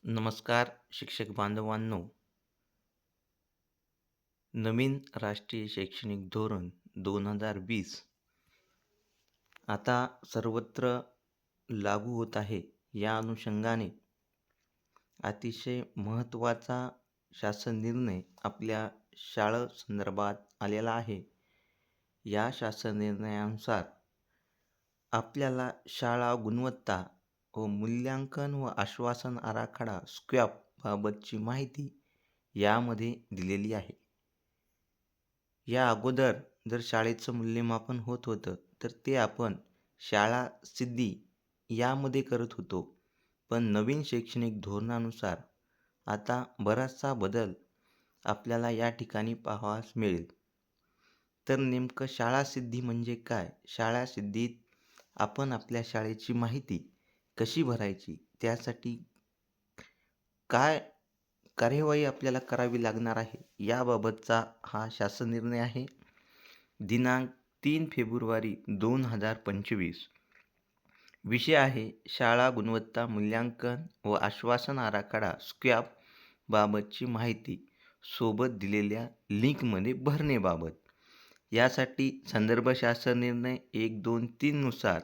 नमस्कार शिक्षक बांधवांनो. नवीन राष्ट्रीय शैक्षणिक धोरण 2020 आता सर्वत्र लागू होत आहे. या अनुषंगाने अतिशय महत्त्वाचा शासन निर्णय आपल्या शाळेसंदर्भात आलेला आहे. या शासन निर्णयानुसार आपल्याला शाळा गुणवत्ता व मूल्यांकन व आश्वासन आराखडा स्क्वॅप बाबतची माहिती यामध्ये दिलेली आहे. या अगोदर जर शाळेचं मूल्यमापन होत होतं तर ते आपण शाळा सिद्धी यामध्ये करत होतो. पण नवीन शैक्षणिक धोरणानुसार आता बराचसा बदल आपल्याला या ठिकाणी पाहावयास मिळेल. तर नेमकं शाळा सिद्धी म्हणजे काय? शाळा सिद्धीत आपण आपल्या शाळेची माहिती कशी भरायची, त्यासाठी काय कार्यवाही आपल्याला करावी लागणार आहे, याबाबतचा हा शासन निर्णय आहे. दिनांक 3 फेब्रुवारी 2025. विषय आहे शाळा गुणवत्ता मूल्यांकन व आश्वासन आराखडा स्क्वॅप बाबतची माहिती सोबत दिलेल्या लिंकमध्ये भरण्याबाबत. यासाठी संदर्भ शासन निर्णय 123 नुसार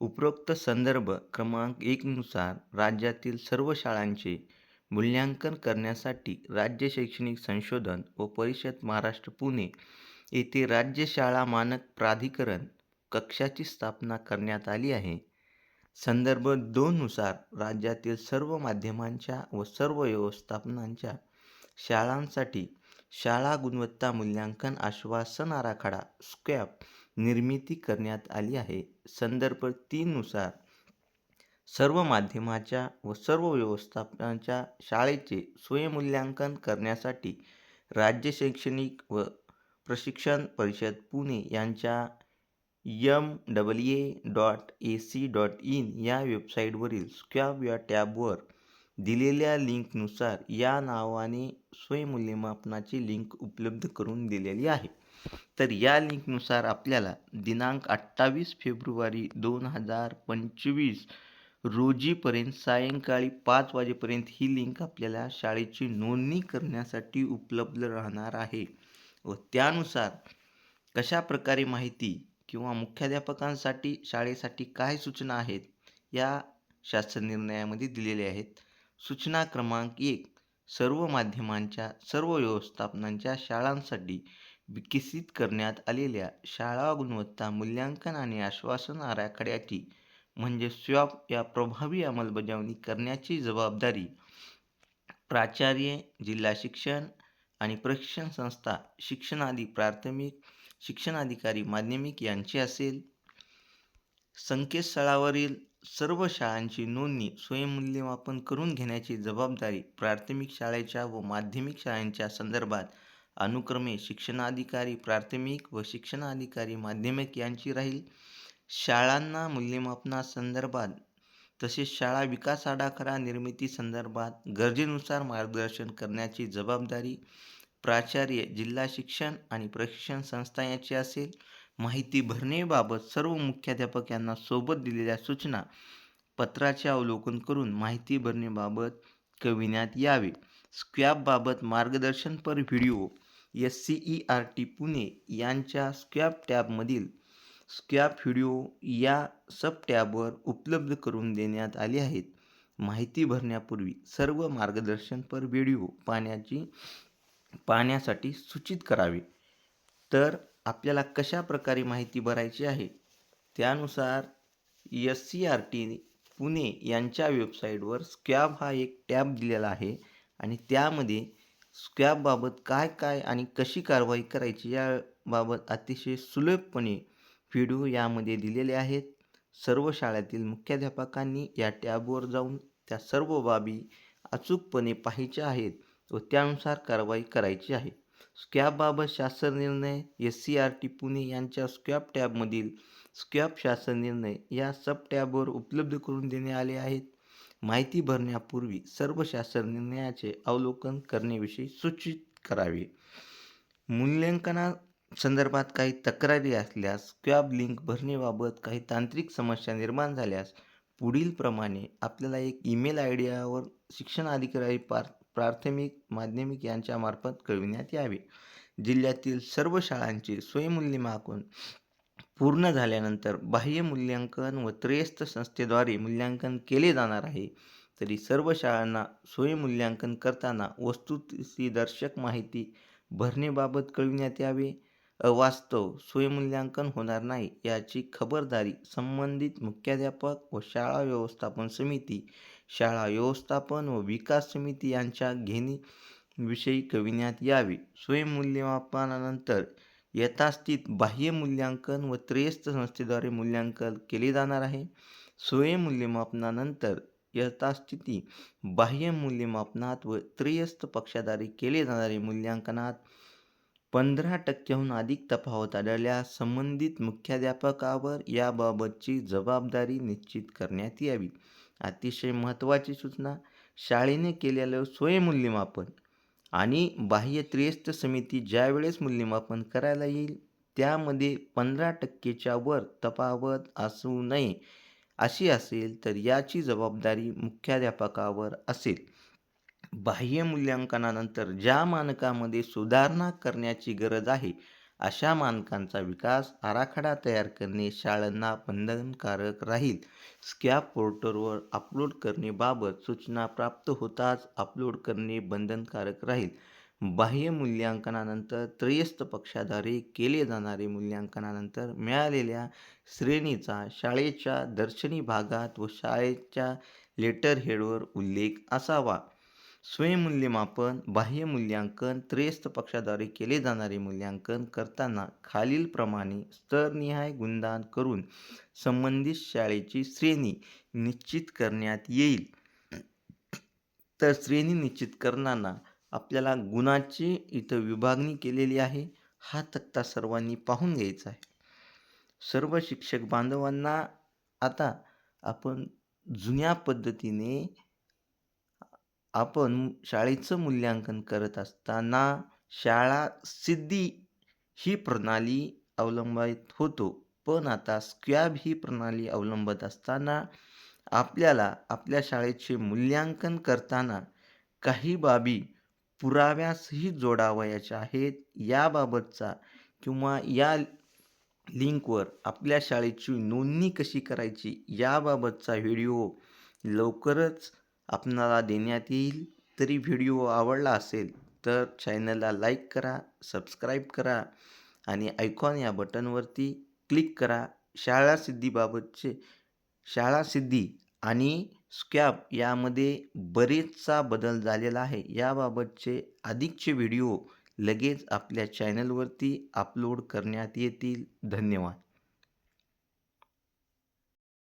उपरोक्त संदर्भ क्रमांक 1 नुसार राज्यातील सर्व शाळांचे मूल्यांकन करण्यासाठी राज्य शैक्षणिक संशोधन व परिषद महाराष्ट्र पुणे येथे राज्य शाळा मानक प्राधिकरण कक्षाची स्थापना करण्यात आली आहे. संदर्भ 2 नुसार राज्यातील सर्व माध्यमांच्या व सर्व व्यवस्थापनांच्या शाळांसाठी शाळा गुणवत्ता मूल्यांकन आश्वासन आराखडा स्क्वॅप निर्मिती करण्यात आली आहे. संदर्भ 3 नुसार सर्व माध्यमाच्या व सर्व व्यवस्थापनांच्या शाळेचे स्वयंमूल्यांकन करण्यासाठी राज्य शैक्षणिक व प्रशिक्षण परिषद पुणे यांच्या MAA.AC.in या वेबसाईटवरील स्क्वॅप या टॅबवर दिलेल्या लिंकनुसार या नावाने स्वयंमूल्यमापनाची लिंक उपलब्ध करून दिलेली आहे. तर या लिंकनुसार आपल्याला दिनांक 28 फेब्रुवारी 2025 रोजीपर्यंत सायंकाळी 5 वाजेपर्यंत ही लिंक आपल्याला शाळेची नोंदणी करण्यासाठी उपलब्ध राहणार आहे. व त्यानुसार कशा प्रकारे माहिती किंवा मुख्याध्यापकांसाठी शाळेसाठी काय सूचना आहेत, या शासन निर्णयामध्ये दिलेल्या आहेत. सूचना क्रमांक 1. सर्व माध्यमांच्या सर्व व्यवस्थापनांच्या शाळांसाठी विकसित करण्यात आलेल्या शाळा गुणवत्ता मूल्यांकन आणि आश्वासन आराखड्याची म्हणजे स्क्वॅप या प्रभावी अंमलबजावणी करण्याची जबाबदारी प्राचार्य, जिल्हा शिक्षण आणि प्रशिक्षण संस्था, शिक्षणाधिकारी प्राथमिक, शिक्षणाधिकारी माध्यमिक यांची असेल. संकेतस्थळावरील सर्व शाळांची नोंदणी स्वयंमूल्यमापन करून घेण्याची जबाबदारी प्राथमिक शाळेच्या व माध्यमिक शाळांच्या संदर्भात अनुक्रमे शिक्षणाधिकारी प्राथमिक व शिक्षणाधिकारी माध्यमिक यांची राहील. शाळांना मूल्यमापनासंदर्भात तसेच शाळा विकास आराखडा निर्मिती संदर्भात गरजेनुसार मार्गदर्शन करण्याची जबाबदारी प्राचार्य, जिल्हा शिक्षण आणि प्रशिक्षण संस्था यांची असेल. माहिती भरण्याबाबत सर्व मुख्याध्यापक यांना सोबत दिलेल्या सूचना पत्राचे अवलोकन करून माहिती भरण्याबाबत कळविण्यात यावे. स्क्वॅपबाबत मार्गदर्शनपर व्हिडिओ SCERT पुणे यांच्या स्क्वॅप टॅबमधील स्क्वॅप व्हिडिओ या सब टॅबवर उपलब्ध करून देण्यात आले आहेत. माहिती भरण्यापूर्वी सर्व मार्गदर्शनपर व्हिडिओ पाहण्यासाठी सूचित करावे. तर आपल्याला कशा प्रकारे माहिती भरायची आहे, त्यानुसार SCERT पुणे यांच्या वेबसाईटवर स्क्वॅप हा एक टॅब दिलेला आहे आणि त्यामध्ये स्क्वॅपबाबत काय काय आणि कशी कारवाई करायची याबाबत अतिशय सुलभपणे व्हिडिओ यामध्ये दिलेले आहेत. सर्व शाळेतील मुख्याध्यापकांनी या टॅबवर जाऊन त्या सर्व बाबी अचूकपणे पाहायच्या आहेत व त्यानुसार कारवाई करायची आहे. स्क्वॅपबाबत शासन निर्णय SCERT पुणे यांच्या स्क्वॅप टॅबमधील स्क्वॅप शासन निर्णय या सब टॅबवर उपलब्ध करून देण्यात आले आहेत. माहिती भरण्यापूर्वी सर्व शासन निर्णयाचे अवलोकन करण्याविषयी सूचित करावे. मूल्यांकनासंदर्भात काही तक्रारी असल्यास स्क्वॅप लिंक भरण्याबाबत काही तांत्रिक समस्या निर्माण झाल्यास पुढील प्रमाणे आपल्याला एक ईमेल आयडीवर शिक्षण अधिकारी प्राथमिक, माध्यमिक यांच्यामार्फत कळविण्यात यावे. जिल्ह्यातील सर्व शाळांचे स्वयंमूल्यमापन पूर्ण झाल्यानंतर बाह्य मूल्यांकन व त्रयस्थ संस्थेद्वारे मूल्यांकन केले जाणार आहे. तरी सर्व शाळांना स्वयंमूल्यांकन करताना वस्तुस्थितीदर्शक माहिती भरण्याबाबत कळविण्यात यावे. अवास्तव स्वयंमूल्यांकन होणार नाही याची खबरदारी संबंधित मुख्याध्यापक व शाळा व्यवस्थापन समिती, शाळा व्यवस्थापन व विकास समिती यांच्या घेण्याविषयी कळविण्यात यावे. स्वयंमूल्यमापनानंतर यथास्थित बाह्य मूल्यांकन व त्रयस्थ संस्थेद्वारे मूल्यांकन केले जाणार आहे. स्वयंमूल्यमापनानंतर यथास्थिती बाह्य मूल्यमापनात व त्रयस्थ पक्षाद्वारे केले जाणारे मूल्यांकनात 15% अधिक तफावत आढळल्यास संबंधित मुख्याध्यापकावर याबाबतची जबाबदारी निश्चित करण्यात यावी. अतिशय महत्त्वाची सूचना, शाळेने केलेलं स्वयंमूल्यमापन आणि बाह्य त्रयस्थ समिती ज्यावेळेस मूल्यमापन करायला येईल त्यामध्ये 15%च्या वर तफावत असू नये. अशी असेल तर याची जबाबदारी मुख्याध्यापकावर असेल. बाह्य मूल्यांकनानंतर ज्या मानकांमध्ये सुधारणा करण्याची गरज आहे अशा मानकांचा विकास आराखडा तयार करणे शाळांना बंधनकारक राहील. स्कॅब पोर्टलवर अपलोड करण्याबाबत सूचना प्राप्त होताच अपलोड करणे बंधनकारक राहील. बाह्य मूल्यांकनानंतर त्रयस्थ पक्षाद्वारे केले जाणारे मूल्यांकनानंतर मिळालेल्या श्रेणीचा शाळेच्या दर्शनी भागात व शाळेच्या लेटरहेडवर उल्लेख असावा. स्वयंमूल्यमापन, बाह्य मूल्यांकन, त्रयस्थ पक्षाद्वारे केले जाणारे मूल्यांकन करताना खालीलप्रमाणे स्तरनिहाय गुणदान करून संबंधित शाळेची श्रेणी निश्चित करण्यात येईल. तर श्रेणी निश्चित करताना आपल्याला गुणाची इथं विभागणी केलेली आहे. हा तक्ता सर्वांनी पाहून घ्यायचा आहे. सर्व शिक्षक बांधवांना आता आपण जुन्या पद्धतीने आपण शाळेचं मूल्यांकन करत असताना शाळा सिद्धी ही प्रणाली अवलंबित होतो. पण आता स्क्वॅब ही प्रणाली अवलंबत असताना आपल्याला आपल्या शाळेचे मूल्यांकन करताना काही बाबी पुराव्यासहित जोडावयाच्या आहेत. याबाबतचा किंवा या लिंकवर आपल्या शाळेची नोंदणी कशी करायची याबाबतचा व्हिडिओ लवकरच आपणाला देण्यात येईल. तरी व्हिडिओ आवडला असेल तर चॅनलला लाईक करा, सबस्क्राईब करा आणि आयकॉन या बटनवरती क्लिक करा. शाळा सिद्धी आणि स्कॅब यामध्ये बरेचसा बदल झालेला आहे. याबाबतचे अधिकचे व्हिडिओ लगेच आपल्या चॅनलवरती अपलोड करण्यात येतील. धन्यवाद.